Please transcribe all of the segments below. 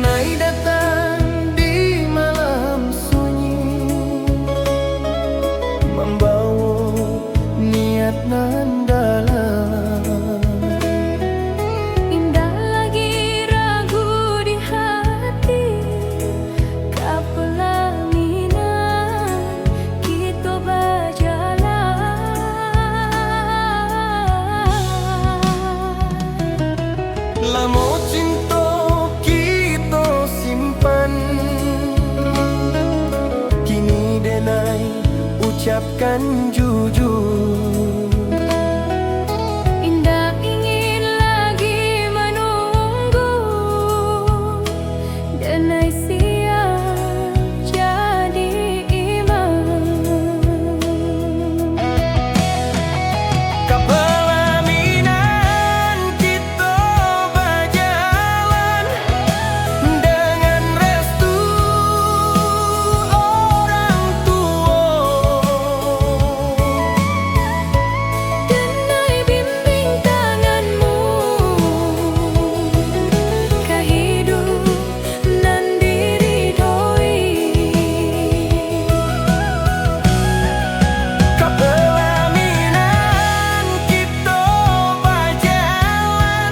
Denai datang di malam sunyi, membawa niat nan dalam. Indah lagi ragu di hati, kapelaminan kita berjalan. Lamo cinta kita simpan, kini denai ucapkan jujur. Indah ingin lagi menunggu, denai siap jadi imam. Kapelaminan kita berjalan dengan restu orang tua. Denai bimbing tanganmu, kehidup nan diridhoi. Kapelaminan kita berjalan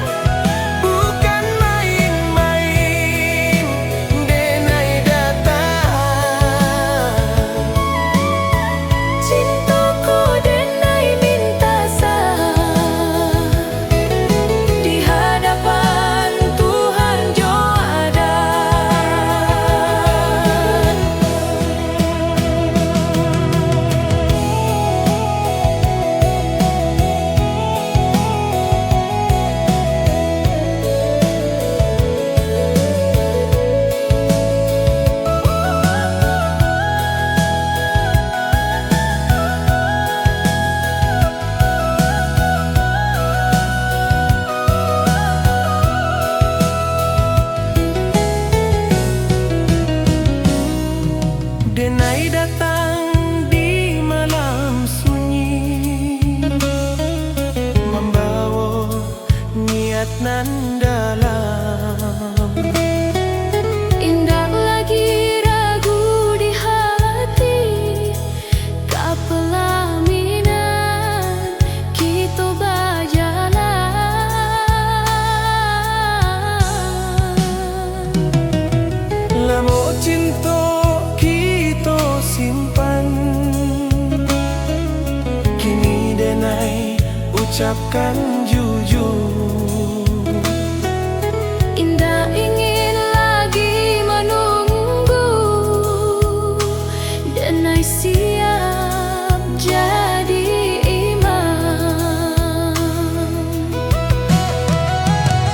bukan main-main, denai datang. Cintaku denai minta sah di hadapan Tuhan jo ada. Denai datang di malam sunyi, membawa niat nan dalam. Indah lagi ragu di hati, kapelaminan kita berjalan. Lamo cinta kita simpan, kini denai ucapkan jujur. Indah ingin lagi menunggu, denai siap jadi imam.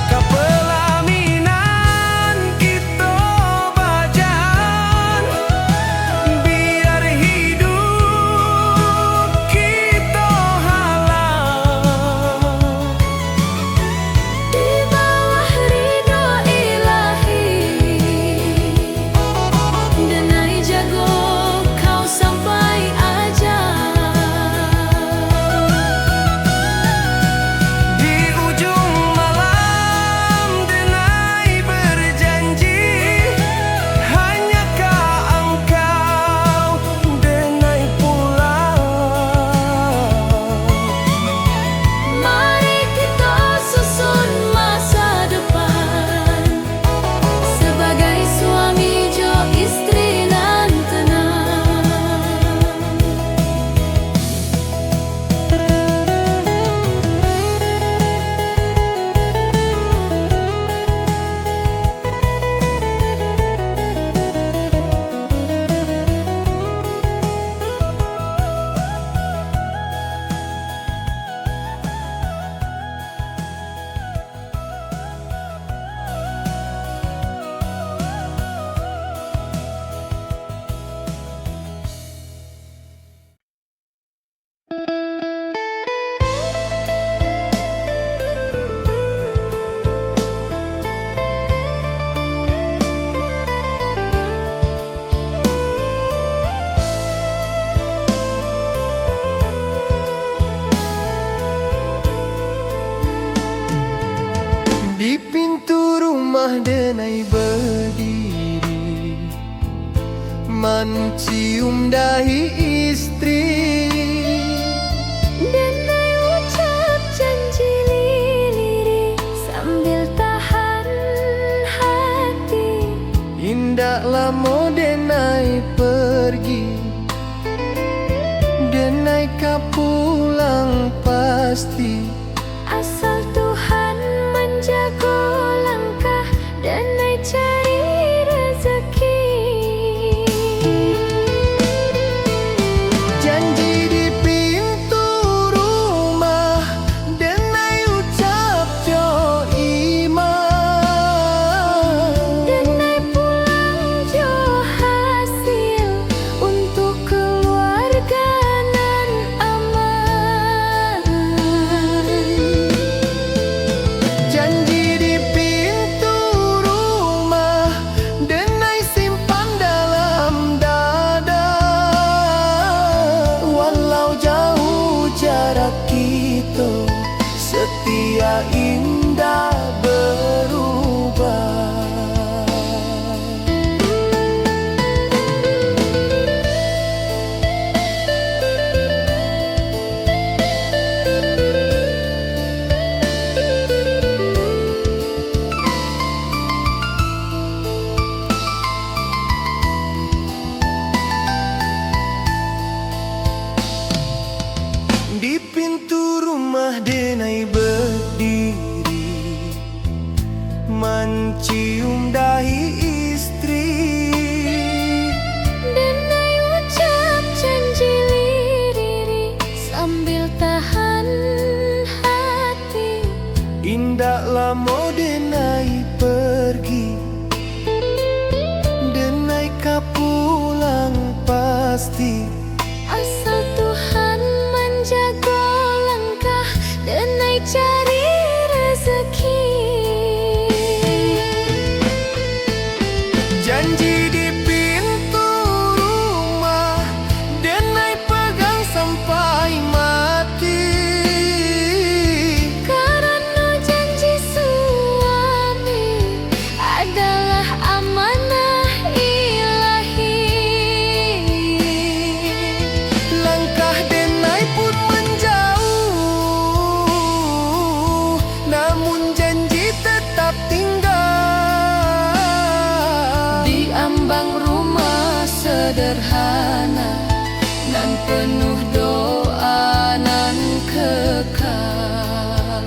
Kapelaminan kita berjalan, biar hidup kita halal. mencium dahi istri. Denai ucap janji lirih sambil tahan hati. Indak lamo denai pergi, denai ka pulang pasti. Asal Tuhan menjaga langkah denai cari rezeki. Janji di pintu rumah, denai ucap jo iman. Denai pulang jo hasil untuk keluarga nan aman. Janji di pintu rumah, denai simpan dalam dada. Walau jauh jarak kita, setia indah berubah. Di pintu rumah denai berdiri, mencium dahi istri. Denai ucap janji lirih sambil tahan hati. Indak lamo denai pergi, denai ka pulang pasti. Asal Tuhan menjaga langkah denai cari rezeki. Janji di pintu rumah, denai pegang sampai mati. Karena janji suami adalah amanah ilahi. Langkah denai pun menjauh, namun janji tetap tinggal. Di ambang rumah sederhana nan penuh doa nan kekal.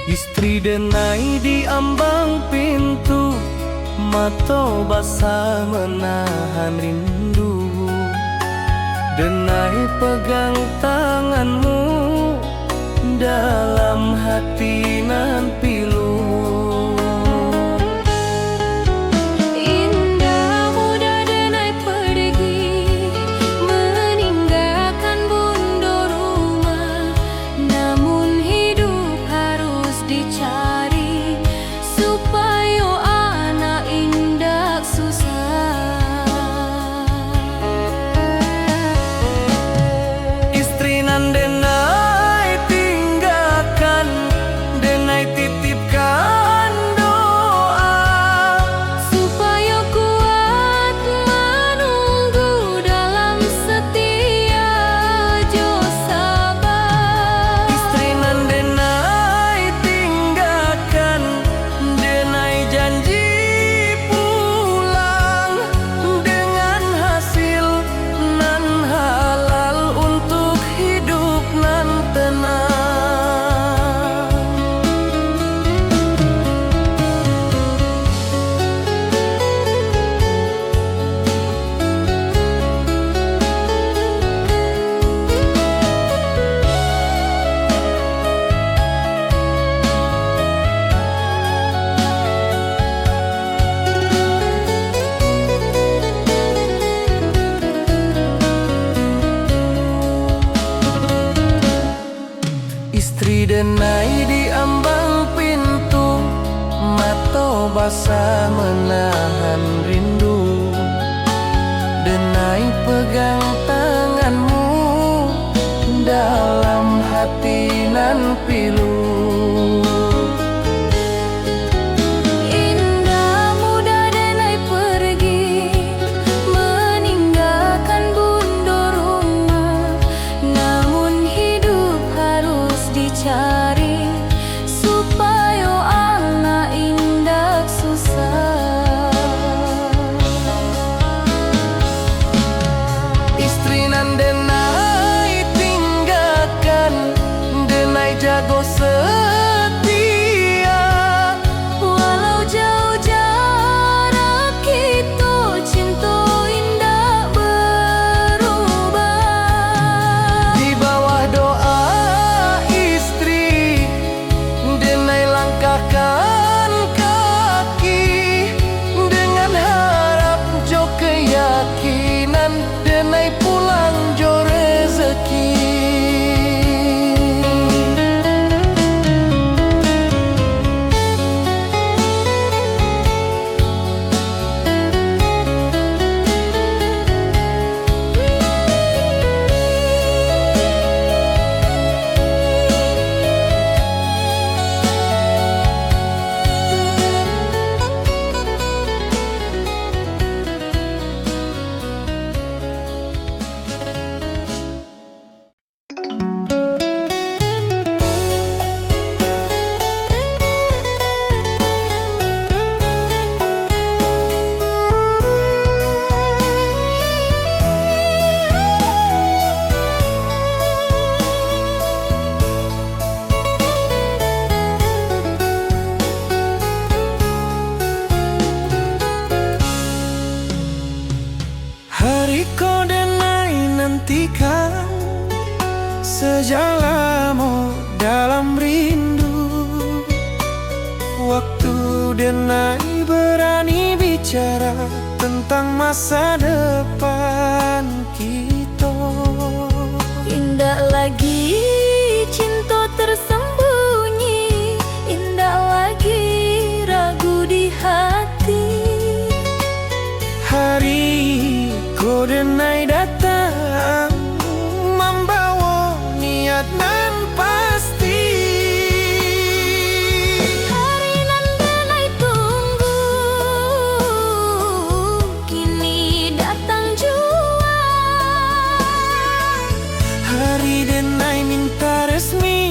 Istri denai di ambang pintu, mata basah menahan rindu. Denai pegang tanganmu, dalam hati nan pilu. Indah muda denai pergi meninggalkan bunda rumah. Namun hidup harus dicari supaya anak indah susah. Istri nan denai tinggalkan, denai titip denai di ambang pintu, mato basah menahan rindu. Denai pegang tanganmu, dalam hati nan pilu. Indah muda denai pergi, meninggalkan bunda rumah. Namun hidup harus dicari, supaya anak indah susah. Istri nan denai tinggalkan, denai jago setia. Walau jauh jarak kita, cinta indah berubah. Di bawah doa istri, denai langkahkan kaki. Dengan harap jo keyakinan, denai pulang jo rezeki. Hari ko denai nantikan, sejak lama dalam rindu. Waktu denai berani bicara tentang masa depan kita. Indah lagi cinta tersembunyi, indah lagi ragu di hati. Hari ko denai datang, membawa niat nan pasti. Hari nan denai tunggu, kini datang jua. Hari denai minta resmi,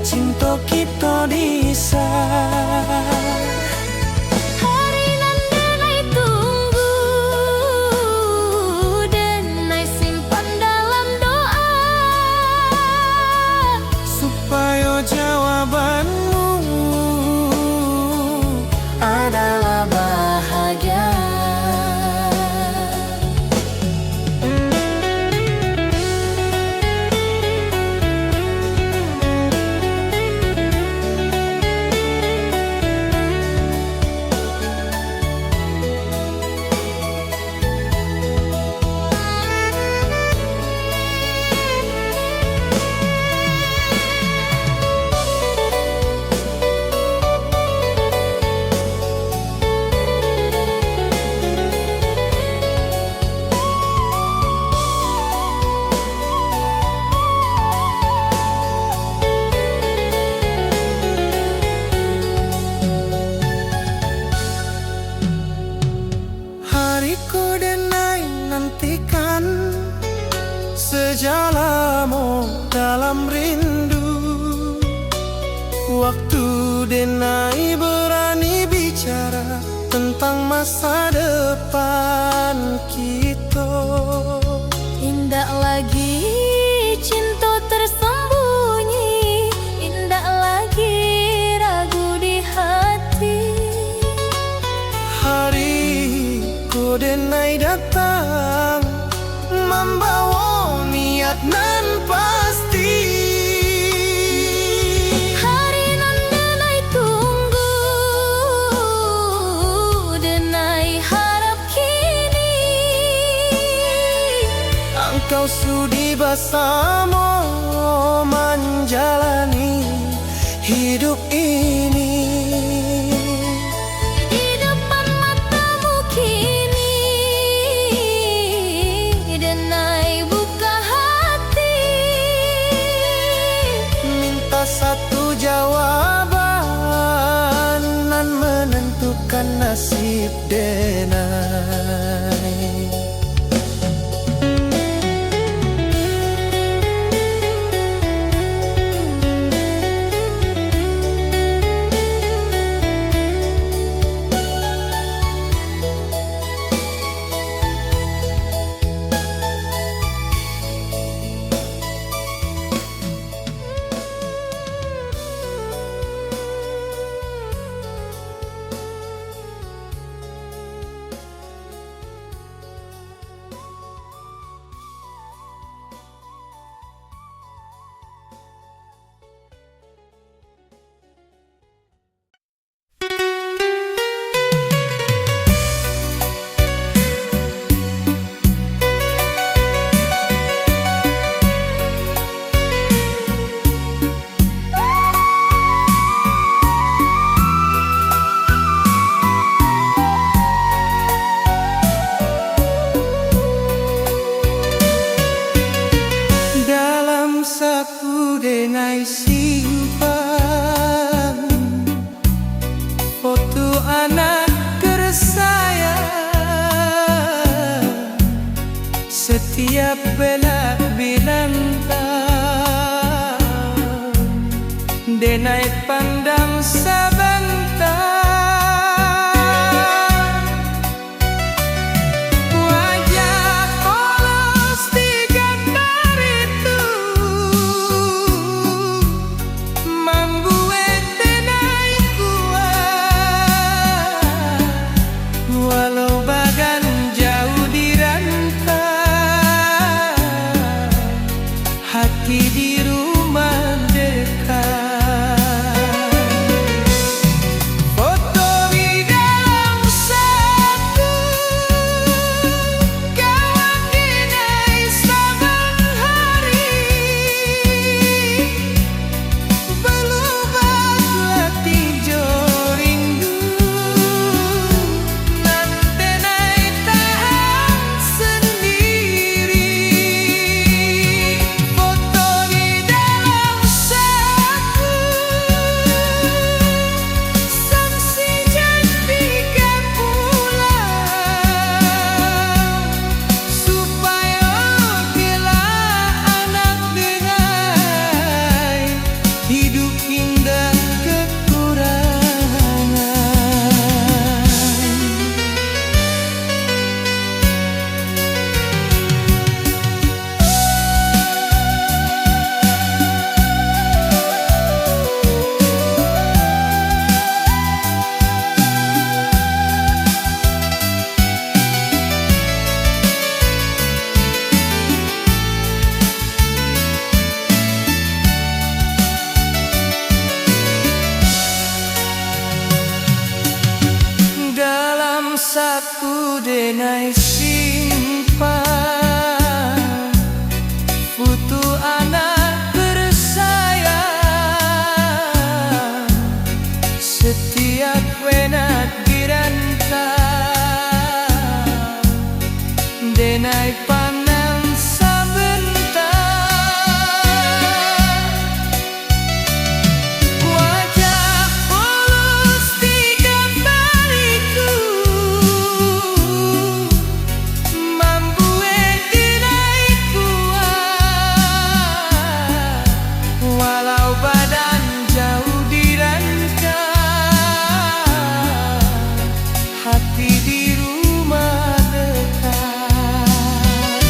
cinta kita disah. Hari nan denai tunggu, denai simpan dalam doa. Supaya jawabanmu adalah bahagia. Hariku denai nantikan, sejak lama dalam rindu. Waktu denai berani bicara tentang masa depan kita. Indah lagi cinta tersembunyi, indah lagi ragu di hati. Hari ko denai datang, membawa niat nan pasti. Hari nan denai tunggu, denai harap kini. kau sudi bersama menjalani hidup ini. Di depan matamu kini Denai buka hati, Minta satu jawaban dan menentukan nasib Denai. Saku Denai simpan foto anak kersayang, setiap belak bilantang Denai pandang sebentar. Hati di rumah dekat, foto di dalam saku, kawan Denai saban hari, berubah tinjau rindu, nan Denai tahan sendiri. Saku Denai simpan foto anak bersayang, setiap wenat dirantang Denai pandang sebentar. Wajah polos di gambarku hati di rumah dekat.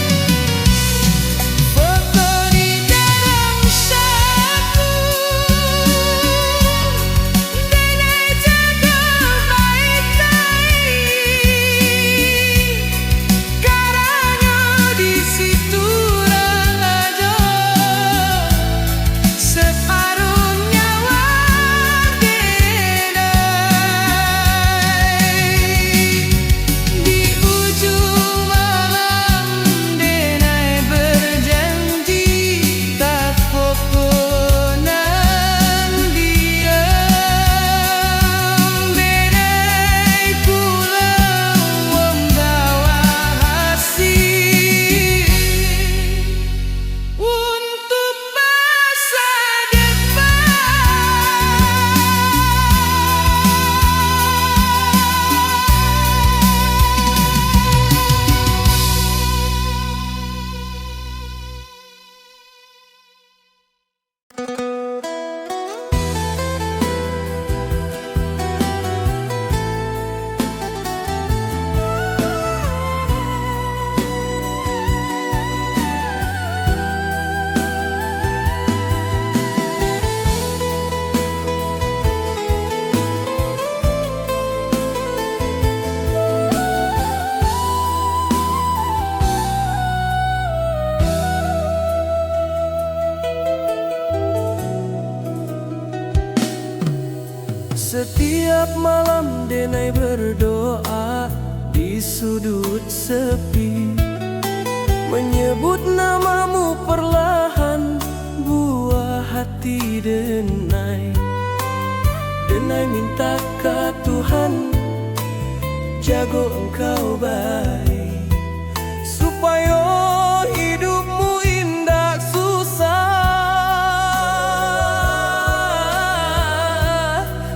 Setiap malam Denai berdoa di sudut sepi, menyebut namamu perlahan, buah hati Denai. Denai minta ke Tuhan, jago engkau baik, supaya hidupmu indah susah,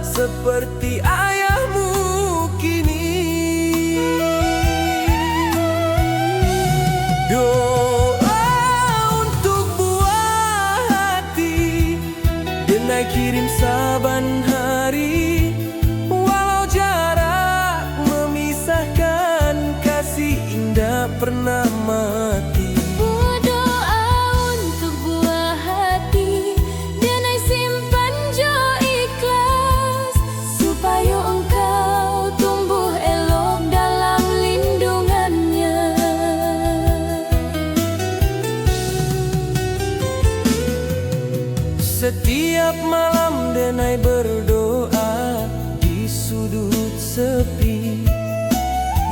seperti ayahmu kini. Doa untuk buah hati Denai kirim saban hari, walau jarak memisahkan, kasih indah pernah mati. Berdoa untuk buah hati Denai simpan jo ikhlas, supaya engkau tumbuh elok dalam lindungannya. Setiap malam Denai berdoa di sudut sepi,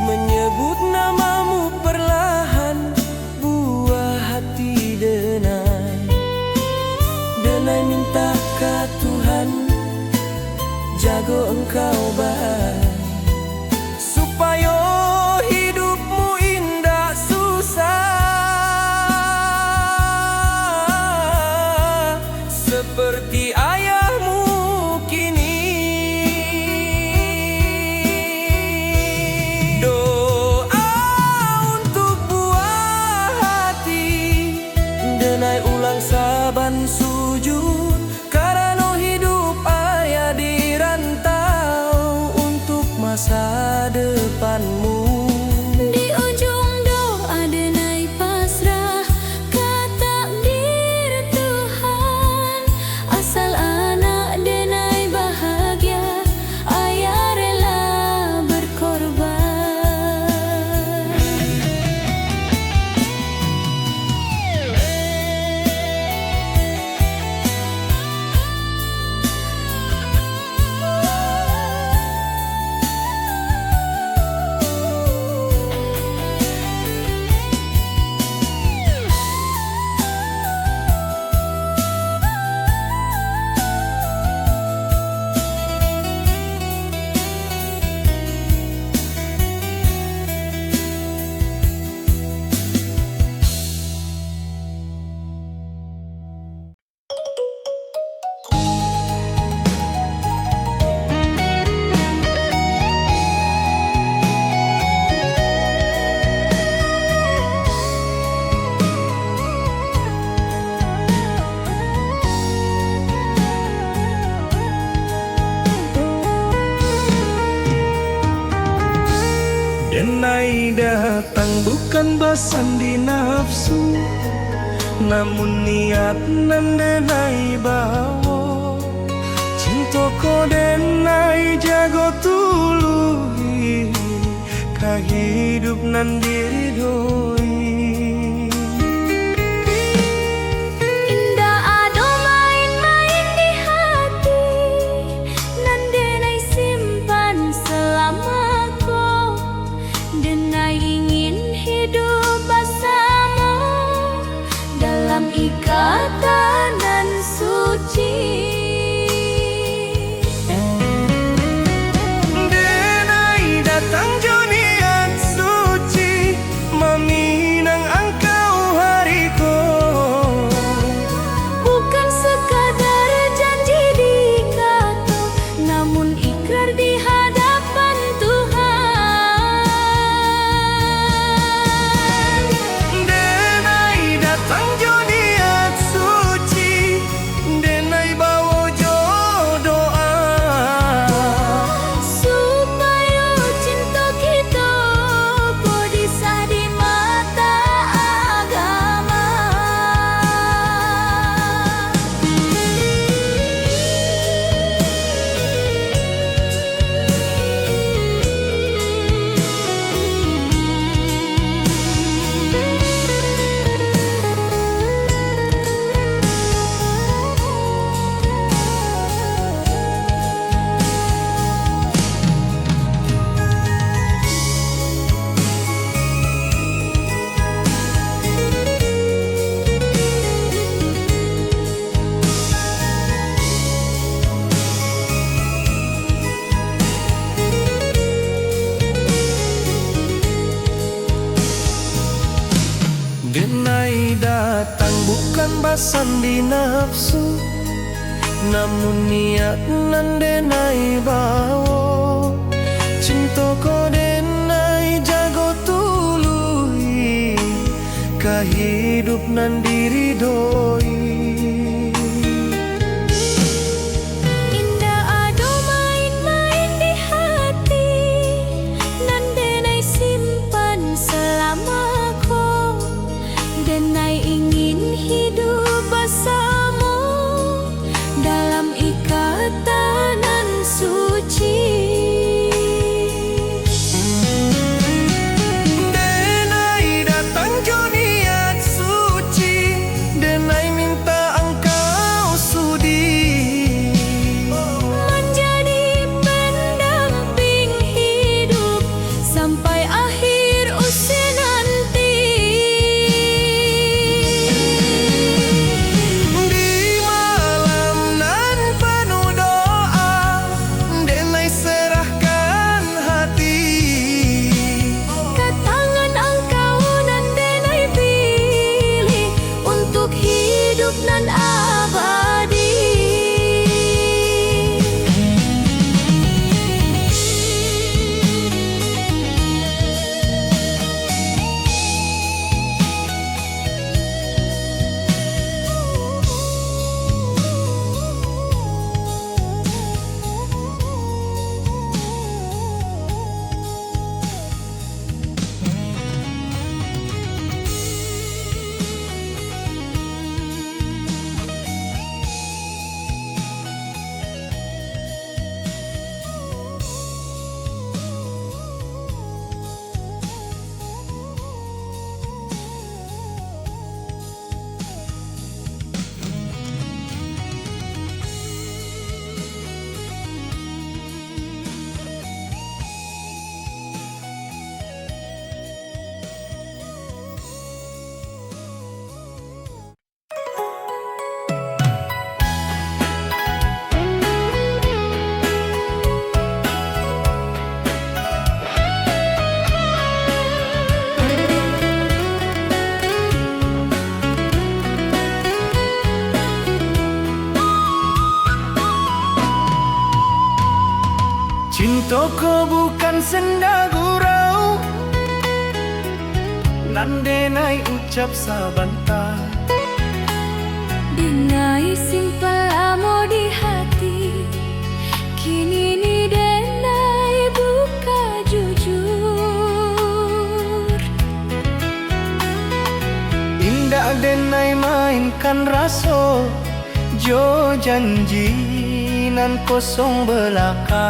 menyebut namamu perlahan, buah hati Denai. Denai minta ke Tuhan, jago engkau baik, supaya hidupmu indah susah, seperti ayahmu kini. Doa untuk buah hati Denai ulang saban sujud, karena hidup ayah dirantau untuk masa depanmu. Di ujung doa Denai pasrah ke takdir Tuhan, asal anak Denai bahagia, ayah rela berkorban. Denai datang bukan bersandi nafsu, namun niat nan Denai bawa. Cinta ko Denai jago tuluhi, ka hidup nan diridhoi. Indah ado main-main di hati, nan Denai simpan selama kau. Denai ingin hidup bersama dalam ikatan suci. Denai datang jo niat suci, meminang engkau hariku. Bukan sekadar janji di kata, namun ikrar di hadapan Tuhan. Denai datang jo niat suci, Denai datang bukan basan di nafsu, namun niat nan denai bawa. Cinta ko denai jago tului, ka hidup nan diri doi. Indah ado main-main di hati, nan denai simpan selama ko. Denai ingin hidup bersama dalam ikatan suci. Denai datang jo niat suci, denai minta engkau sudi Menjadi pendamping hidup sampai akhir usia nanti. di malam nan penuh doa. Denai serahkan hati, Ke tangan engkau nan denai pilih untuk hidup nan abadi. cinta ko bukan senda gurau, nan denai ucap sabanta. Denai simpan lamo di hati, kini ni denai buka jujur. Indah denai mainkan raso, jo janji nan kosong belaka.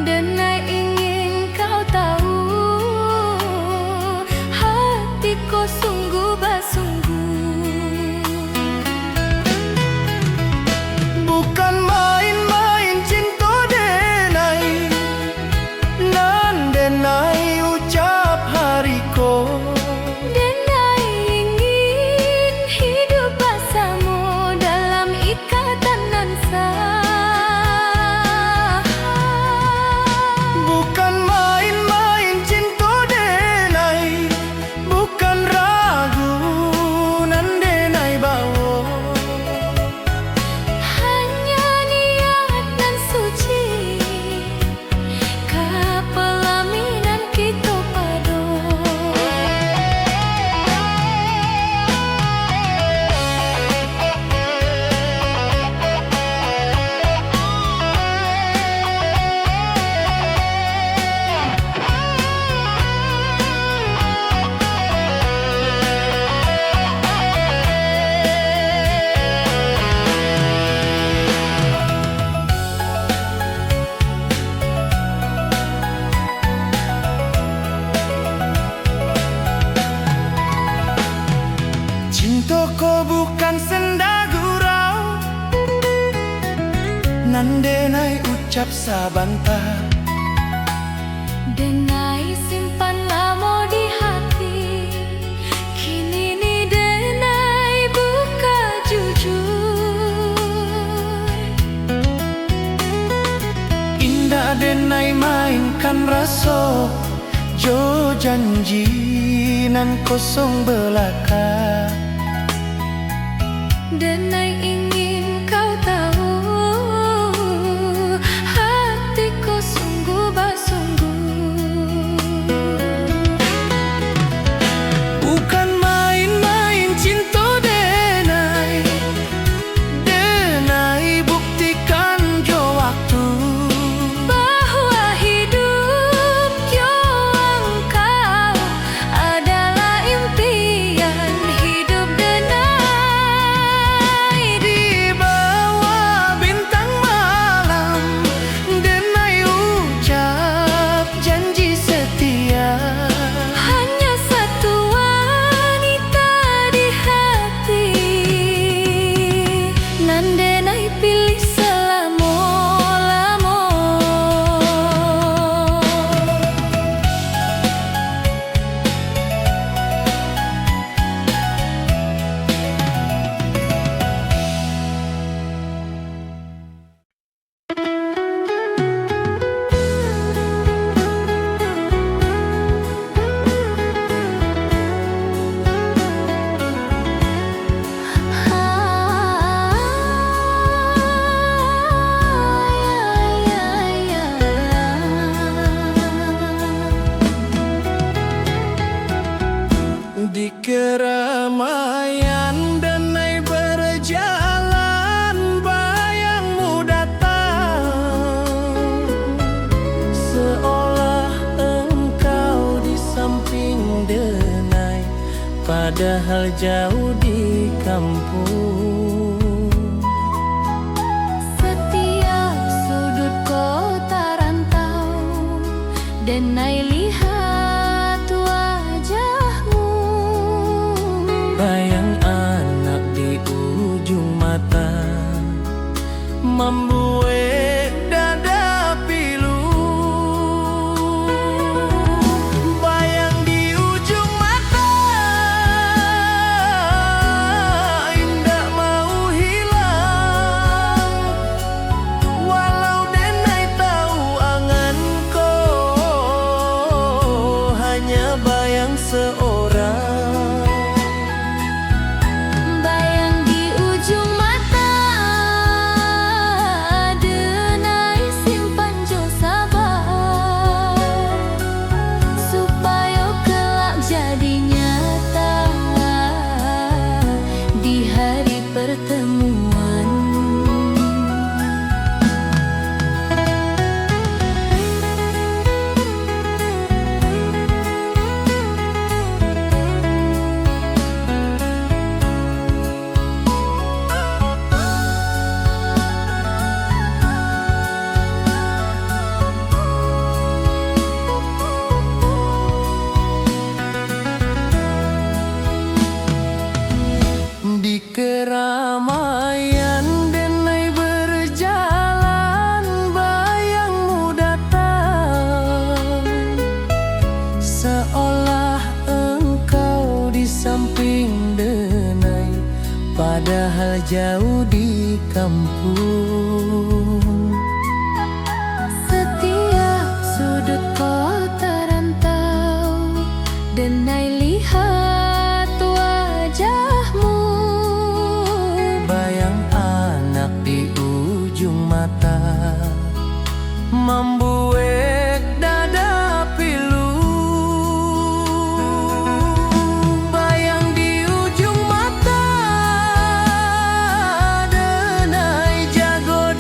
Denai ingin kau tahu, hatiku sungguh bersungguh. Bukan main-main cinta denai, nan denai ucap hariko. Denai ingin hidup bersama dalam ikatan nan sah. Bukan main-main cinta denai, bukan ragu nan denai bawa. Hanya niat nan suci, kepelaminan kita padu. Cinta ko bukan senda gurau, nan denai ucap sabanta. Denai simpan lamo di hati, kini ni denai buka jujur. Indah denai mainkan rasa, jo janji nan kosong belaka. Denai ingin kau tahu, hatiku sungguh bersungguh. Bukan main-main cinta denai, denai buktikan jo waktu Bahwa hidup yo engkau adalah impian hidup denai. di bawah bintang malam. Denai ucap janji setia. Hanya satu wanita di hati, nan denai pilih selamo-lamo. Di keramaian denai berjalan, bayangmu datang, seolah engkau di samping denai, padahal jauh di kampung. Setiap sudut kota rantau, denai lihat wajahmu. Bayang anak di ujung mata, membuat dada pilu. Bayang di ujung mata, indah mau hilang. Walau denai tahu anganku, hanya bayang seorang. Bayang di ujung mata, denai simpan jo sabar, supaya kelak jadi nyata di hari pertemuan. Di keramaian denai berjalan, bayangmu datang, seolah engkau di samping denai, padahal jauh di kampung. Setiap sudut kota rantau, denai lihat wajahmu. Bayang anak di ujung mata, membuat dada pilu. Bayang di ujung mata, denai jago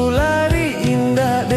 lari indah